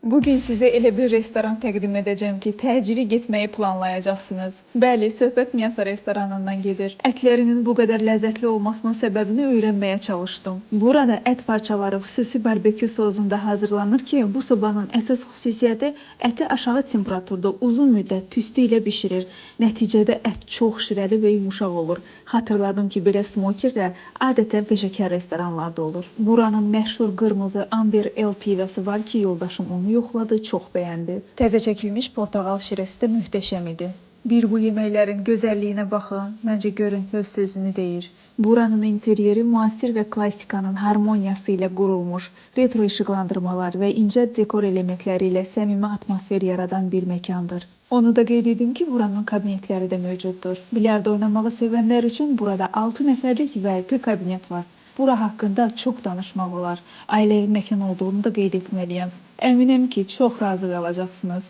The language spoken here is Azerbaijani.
Bugün sizə elə bir restoran təqdim edəcəm ki, təcili getməyi planlayacaqsınız. Bəli, söhbət Miyasa restoranından gedir. Ətlərinin bu qədər ləzzətli olmasının səbəbini öyrənməyə çalışdım. Burada ət parçaları xüsusi barbekü sosunda hazırlanır ki, bu sobanın əsas xüsusiyyəti əti aşağı temperaturda uzun müddət tüstü ilə bişirir. Nəticədə ət çox şirəli və yumuşaq olur. Xatırladım ki, belə smokerlər adətən peşəkar restoranlarda olur. Buranın məşhur qırmızı Amber El pivəsi var ki, yoldaşım onu yoxladı, çox bəyəndi. Təzə çəkilmiş portağal şirəsi də möhtəşəm idi. Bir bu yeməklərin gözəlliyinə baxın, məncə görüntü öz sözünü deyir. Buranın interyeri müasir və klassikanın harmoniyası ilə qurulmuş, retro işıqlandırmalar və incə dekor elementləri ilə səmimi atmosfer yaradan bir məkandır. Onu da qeyd edim ki, buranın kabinetləri də mövcuddur. Bilyard oynamağı sevənlər üçün burada 6 nəfərlik VIP kabinet var. Bura haqqında çox danışmaq olar. Ailəvi məkan olduğunu da qeyd etməliyəm. Əminəm ki, çox razı qalacaqsınız.